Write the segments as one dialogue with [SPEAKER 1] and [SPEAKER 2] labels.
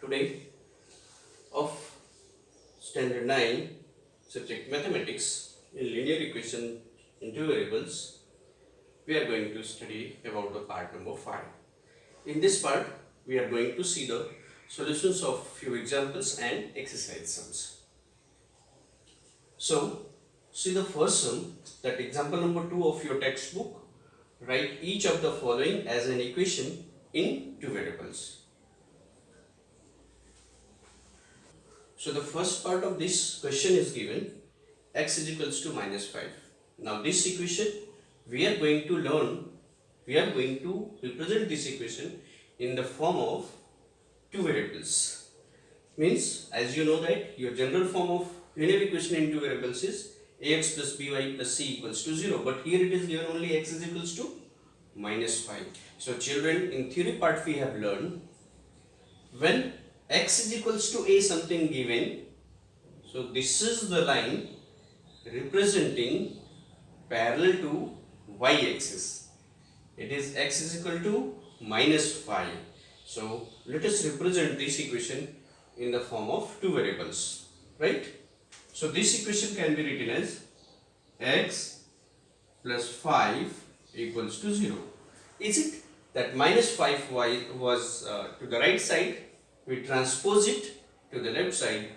[SPEAKER 1] today of Standard 9 subject Mathematics in linear equation in two variables. We are going to study about the part number 5. In this part, we are going to see the solutions of few examples and exercise sums. So, see the first sum, that example number 2 of your textbook. Write each of the following as an equation in two variables. So the first part of this question is given x is equals to minus 5. Now this equation we are going to represent this equation in the form of two variables. Means, as you know that your general form of linear equation in two variables is ax plus by plus c equals to 0. But here it is given only x is equals to minus 5. So children, in theory part we have learned when x is equals to a something given, so this is the line representing parallel to y axis. It is x is equal to minus 5. So let us represent this equation in the form of two variables, right? So this equation can be written as x plus 5 equals to 0. Is it that minus 5y was to the right side? We transpose it to the left side.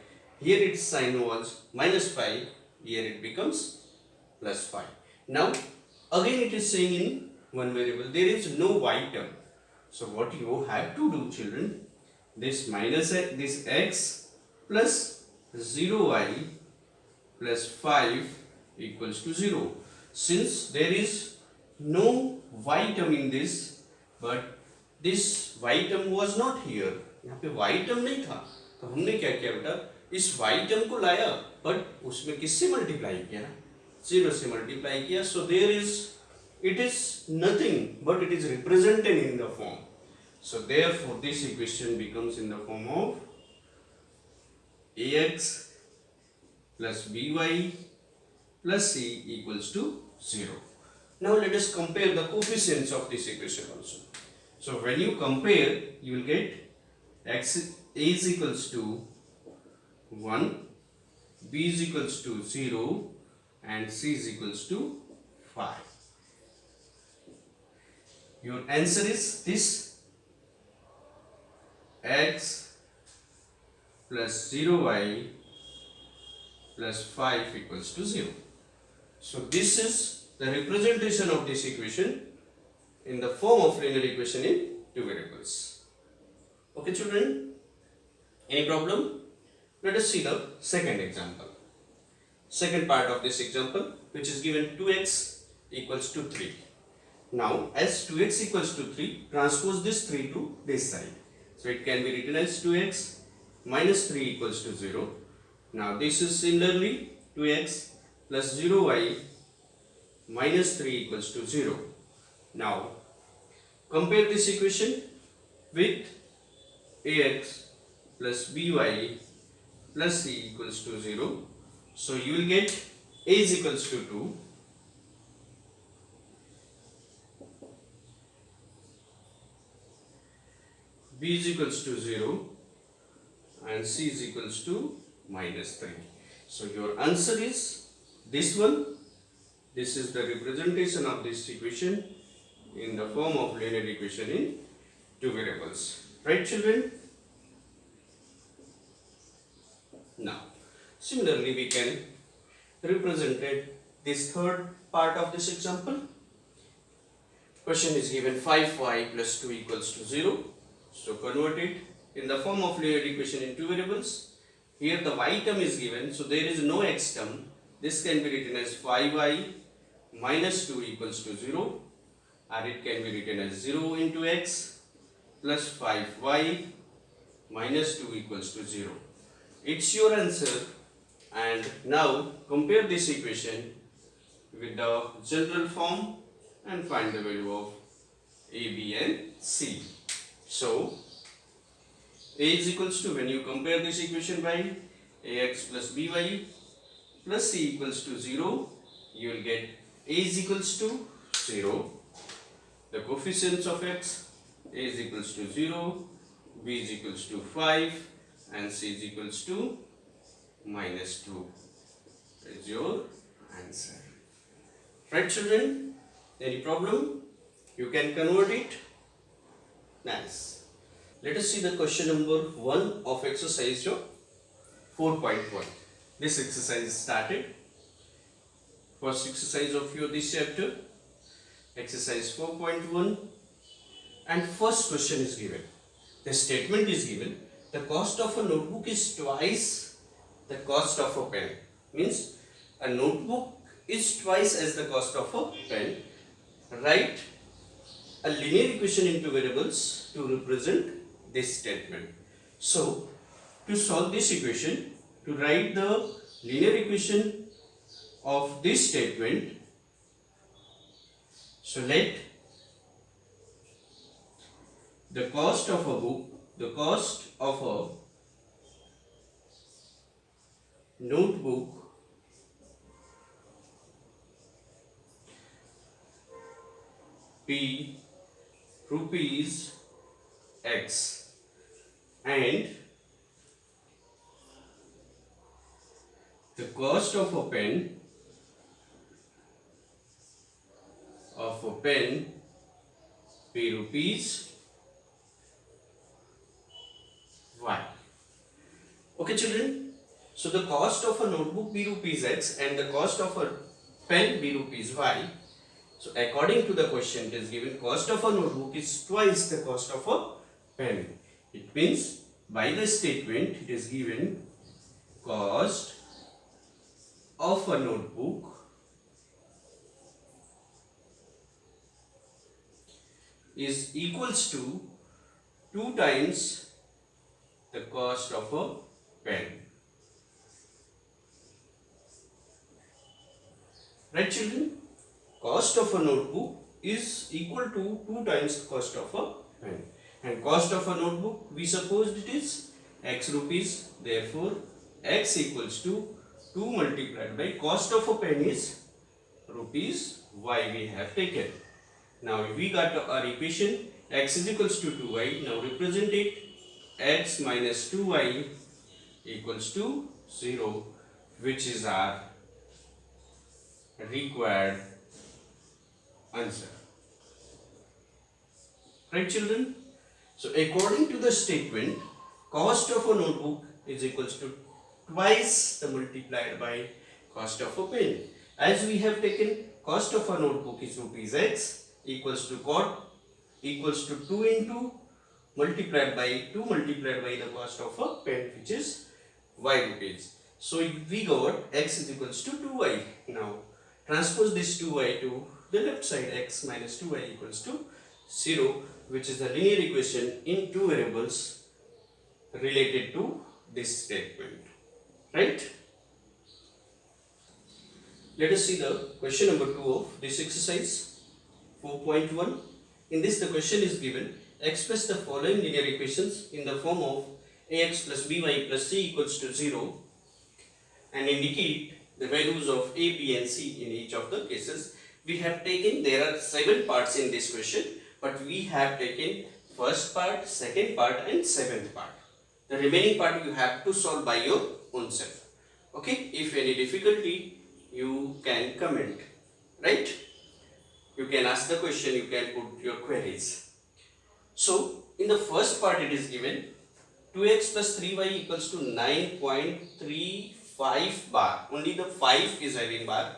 [SPEAKER 1] Here its sign was minus 5. Here it becomes plus 5. Now again it is saying in one variable there is no y term. So what you have to do, children, this minus x, this x plus 0y plus 5 equals to 0. Since there is no y term in this, but this y term was not here, यहाँ पे y term नहीं था, तो हमने क्या किया बेटा, इस y term को लाया, but उसमें किससे मल्टीप्लाई किया, 0 से मल्टीप्लाई किया. So there is, it is nothing but it is represented in the form. So therefore this equation becomes in the form of ax plus by plus c equals to 0. Now let us compare the coefficients of this equation also. So when you compare, you will get x is equals to 1, b is equals to 0 and c is equals to 5. Your answer is this, x plus 0y plus 5 equals to 0. So this is the representation of this equation in the form of linear equation in two variables. Okay children, any problem? Let us see the second example. Second part of this example, which is given 2x equals to 3. Now as 2x equals to 3, transpose this 3 to this side. So it can be written as 2x minus 3 equals to 0. Now this is similarly 2x plus 0y minus 3 equals to 0. Now compare this equation with ax plus by plus c equals to 0. So you will get a is equals to 2, b is equals to 0 and c is equals to minus 3. So your answer is this one. This is the representation of this equation in the form of linear equation in two variables. Right children? Now similarly we can represent this third part of this example. Question is given 5y plus 2 equals to 0. So convert it in the form of linear equation in two variables. Here the y term is given, so there is no x term. This can be written as 5y minus 2 equals to 0, and it can be written as 0 into x plus 5y minus 2 equals to 0. It's your answer. And now compare this equation with the general form and find the value of a, b and c. So a is equals to, when you compare this equation by ax plus by plus c equals to 0, you will get a is equals to 0. The coefficients of x, a is equals to 0, b is equals to 5 and c is equals to minus 2 is your answer. Right children? Any problem? You can convert it? Nice. Let us see the question number 1 of exercise 4.1. This exercise is started. First exercise of your this chapter, exercise 4.1, and first question is given. The statement is given, the cost of a notebook is twice the cost of a pen. Means a notebook is twice as the cost of a pen. Write a linear equation into variables to represent this statement. So, to solve this equation, to write the linear equation of this statement, so let the cost of a book, the cost of a notebook be rupees X and the cost of a pen be rupees Y. Okay children, so the cost of a notebook be rupees X and the cost of a pen be rupees Y. So according to the question, it is given cost of a notebook is twice the cost of a pen. It means by the statement it is given cost of a notebook is equals to 2 times the cost of a pen. Right children? Cost of a notebook is equal to 2 times the cost of a pen. And cost of a notebook, we supposed it is X rupees. Therefore, X equals to 2 multiplied by cost of a pen is rupees Y we have taken. Now, we got our equation X is equals to 2Y. Now, represent it X minus 2Y equals to 0, which is our required answer. Right children? So according to the statement, cost of a notebook is equals to twice the multiplied by cost of a pen. As we have taken cost of a notebook is rupees X equals to 2 into multiplied by 2 multiplied by the cost of a pen, which is Y rupees. So we got X is equals to 2Y. Now transpose this 2Y to the left side. X minus 2Y equals to 0, which is the linear equation in two variables related to this statement. Right? Let us see the question number 2 of this exercise 4.1. In this, the question is given, express the following linear equations in the form of ax plus by plus c equals to 0 and indicate the values of a, b and c in each of the cases. We have taken, there are 7 parts in this question, but we have taken first part, second part and 7th part. The remaining part you have to solve by your own self. Okay, if any difficulty you can comment, right? You can ask the question, you can put your queries. So in the first part it is given 2x plus 3y equals to 9.35 bar. Only the 5 is having bar.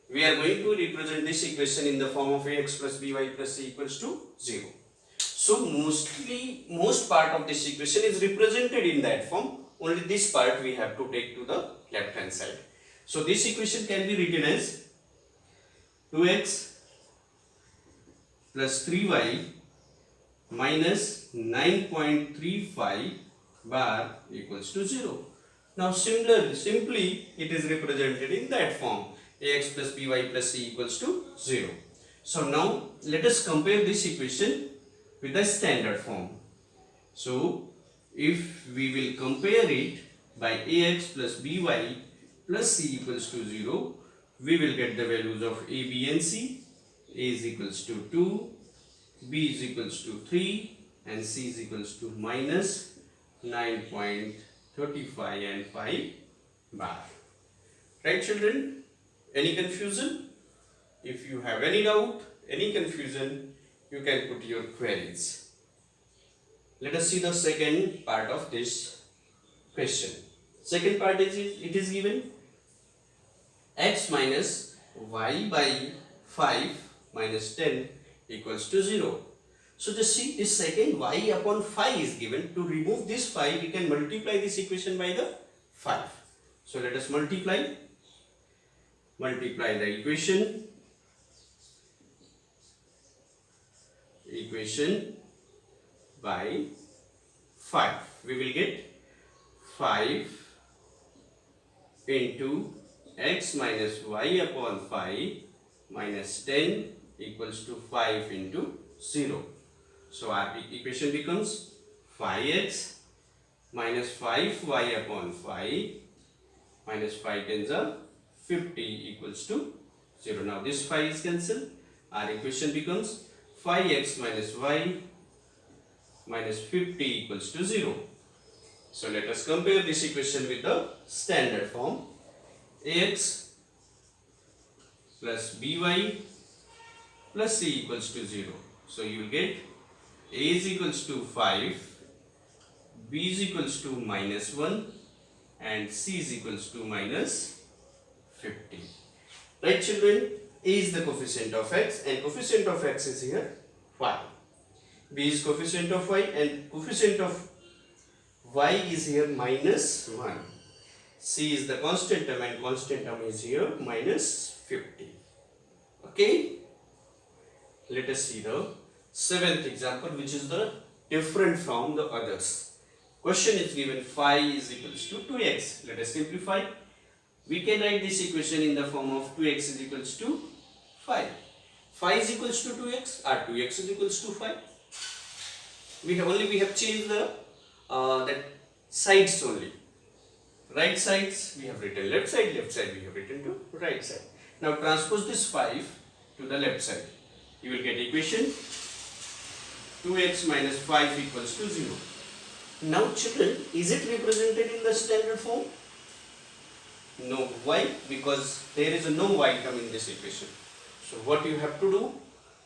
[SPEAKER 1] We are going to represent this equation in the form of ax plus by plus c equals to 0. So most part of this equation is represented in that form. Only this part we have to take to the left hand side. So this equation can be written as 2x plus 3y minus 9.35 bar equals to 0. Now simply it is represented in that form, ax plus by plus c equals to 0. So now let us compare this equation with the standard form. So if we will compare it by ax plus by plus c equals to 0, we will get the values of a, b and c. A is equals to 2, b is equals to 3, and c is equals to minus 9.35 and 5 bar. Right children? Any confusion? If you have any doubt, any confusion, you can put your queries. Let us see the second part of this question. Second part is it is given x minus y by 5 minus 10 equals to 0. So just see this second y upon 5 is given. To remove this 5, we can multiply this equation by the 5. So let us multiply the equation by 5. We will get 5 into x minus y upon 5 minus 10 equals to 5 into 0. So our equation becomes 5x minus 5y upon 5 minus 5 tens are 50 equals to 0. Now this 5 is cancelled. Our equation becomes 5x minus y minus 50 equals to 0. So let us compare this equation with the standard form. Ax plus by plus c equals to 0. So you will get a is equals to 5, b is equals to minus 1 and c is equals to minus 50. Right children? A is the coefficient of x and coefficient of x is here 5. B is coefficient of y and coefficient of y is here minus 1. C is the constant term and constant term is here minus 50. Okay? Let us see the seventh example, which is the different from the others. Question is given phi is equals to 2x. Let us simplify. We can write this equation in the form of 2x is equals to 5. Phi is equals to 2x or 2x is equals to 5. We have changed the that sides only. Right sides we have written left side we have written to right side. Now transpose this 5 to the left side. You will get equation 2x minus 5 equals to 0. Now children, is it represented in the standard form? No. Why? Because there is no y term in this equation. So what you have to do,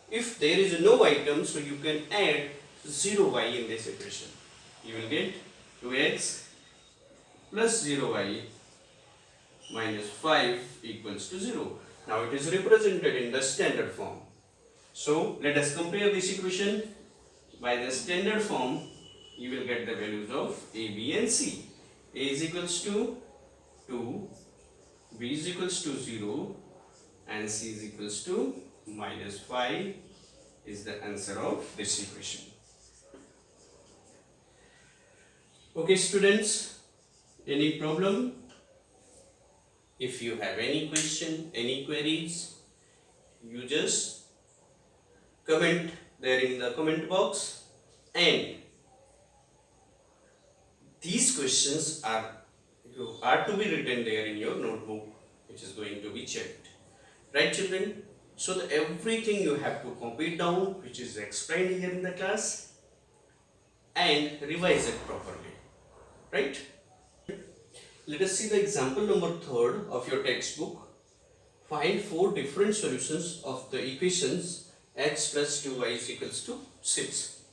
[SPEAKER 1] if there is no y term, so you can add 0y in this equation. You will get 2x plus 0y minus 5 equals to 0. Now it is represented in the standard form. So let us compare this equation. By the standard form, you will get the values of a, b and c. A is equals to 2, b is equals to 0 and c is equals to minus 5 is the answer of this equation. Okay students, any problem? If you have any question, any queries, you just comment there in the comment box, and these questions are to be written there in your notebook, which is going to be checked. Right children? So everything you have to copy it down, which is explained here in the class, and revise it properly. Right? Let us see the example number 3 of your textbook. Find 4 different solutions of the equations x plus 2y is equals to 6.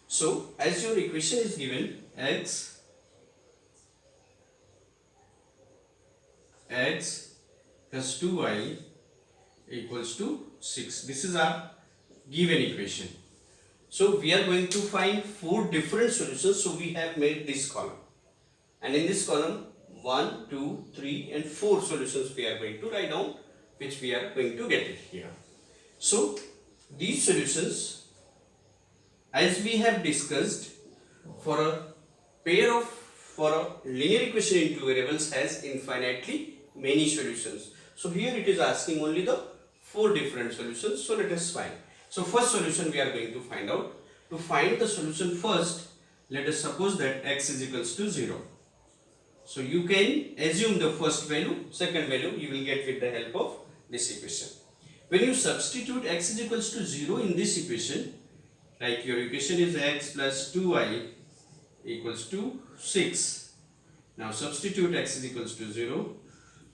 [SPEAKER 1] So as your equation is given x plus 2y equals to 6. This is our given equation. So we are going to find 4 different solutions. So we have made this column, and in this column 1, 2, 3 and 4 solutions we are going to write down, which we are going to get it here. So these solutions, as we have discussed, for a linear equation in 2 variables has infinitely many solutions. So here it is asking only the 4 different solutions. So let us find. So first solution we are going to find out. To find the solution first, let us suppose that x is equals to 0. So you can assume the first value, second value you will get with the help of this equation. When you substitute x is equals to 0 in this equation, Like your equation is x plus 2y equals to 6. Now substitute x is equals to 0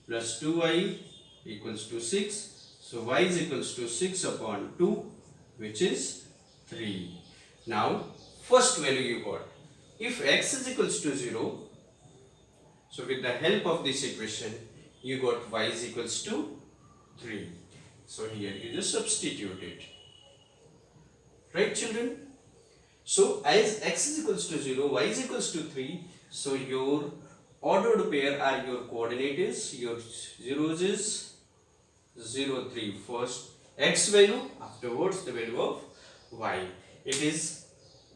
[SPEAKER 1] plus 2y equals to 6. So y is equals to 6 upon 2, which is 3. Now first value you got. If x is equals to 0, so with the help of this equation, you got y is equals to 3. So here you just substitute it. Right children? So as x is equals to 0, y is equals to 3. So your ordered pair are your coordinates. Your zeros is 0, 3. First x value, afterwards the value of y. It is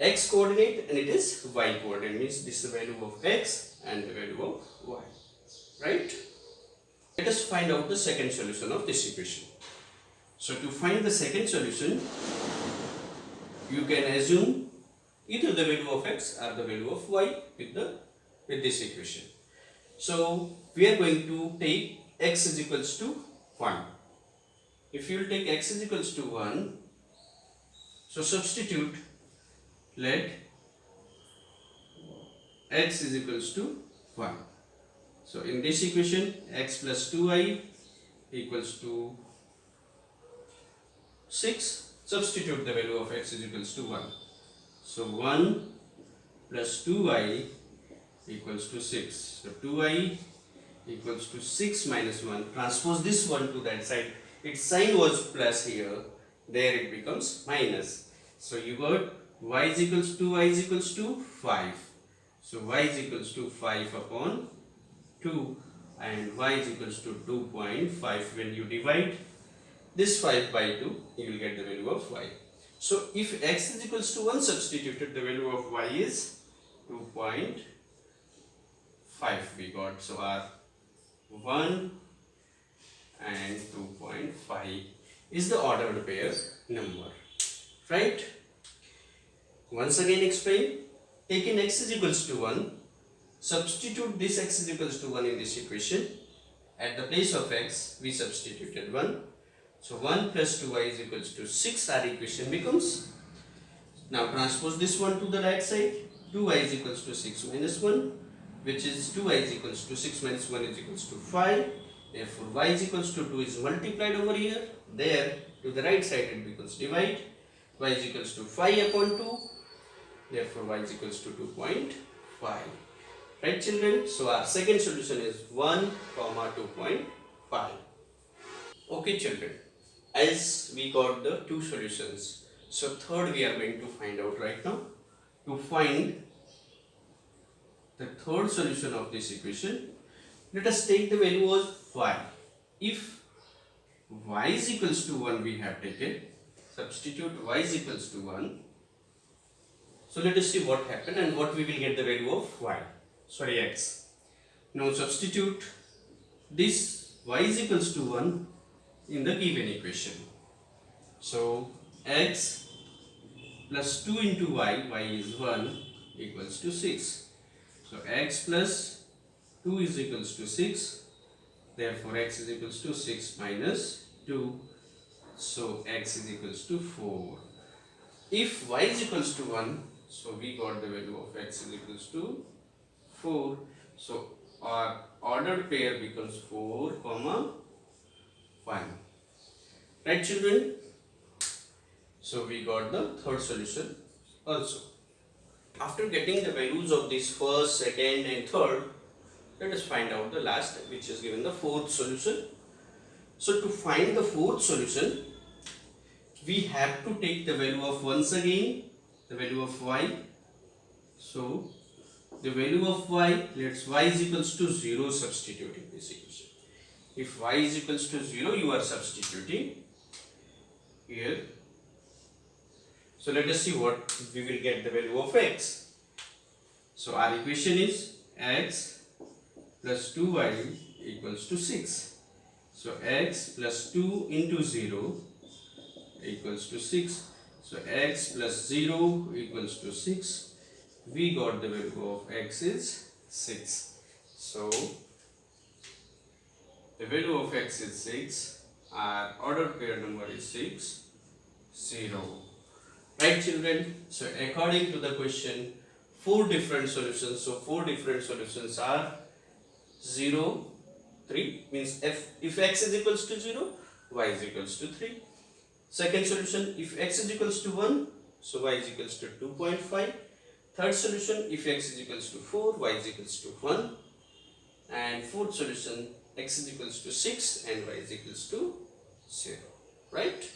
[SPEAKER 1] x coordinate and it is y coordinate. Means this is the value of x and the value of y. Right? Let us find out the second solution of this equation. So to find the second solution, you can assume either the value of x or the value of y with this equation. So we are going to take x is equals to 1. If you will take x is equals to 1, so substitute, let x is equals to 1. So in this equation, x plus 2y equals to 6. Substitute the value of x is equals to 1. So 1 plus 2y equals to 6. So 2y equals to 6 minus 1. Transpose this one to that side. Its sign was plus here. There it becomes minus. So you got y is equals to 5. So y is equals to 5 upon 2 and y is equals to 2.5. When you divide this 5 by 2, you will get the value of y. So if x is equals to 1, substituted, the value of y is 2.5 we got. So our 1 and 2.5 is the ordered pair number. Right? Once again explain. Taking x is equals to 1, substitute this x is equals to 1 in this equation. At the place of x, we substituted 1. So 1 plus 2y is equals to 6. Our equation becomes. Now transpose this one to the right side. 2y is equals to 6 minus 1, which is 2y is equals to 6 minus 1 is equals to 5. Therefore y is equals to 2 is multiplied over here. There to the right side it becomes divide. Y is equals to 5 upon 2. Therefore y is equals to 2.5. Right children? So our second solution is 1, 2.5. Okay children, as we got the two solutions, so third we are going to find out right now. To find the third solution of this equation, let us take the value as y. If y is equals to 1 we have taken, substitute y is equals to 1. So let us see what happened and what we will get the value of x. Now substitute this y is equals to 1 in the given equation. So x plus 2 into y is 1 equals to 6. So x plus 2 is equals to 6. Therefore x is equals to 6 minus 2. So x is equals to 4. If y is equals to 1, so we got the value of x is equals to 4. So our ordered pair becomes 4, 1. Right children? So we got the third solution also. After getting the values of this first, second and third, let us find out the last, which is given the fourth solution. So to find the fourth solution, we have to take the value of once again the value of y. So the value of y, let's y is equals to 0, substituting this equation. If y is equals to 0, you are substituting here. So let us see what we will get the value of x. So our equation is x plus 2y equals to 6. So x plus 2 into 0 equals to 6. So x plus 0 equals to 6. We got the value of x is 6. So the value of x is 6. Our ordered pair number is 6, 0. Right, children? So according to the question, 4 different solutions. So 4 different solutions are 0, 3, means if x is equals to 0, y is equals to 3. Second solution, if x is equals to 1, so y is equals to 2.5. Third solution, if x is equals to 4, y is equals to 1. And fourth solution, x is equals to 6 and y is equals to 0. Right?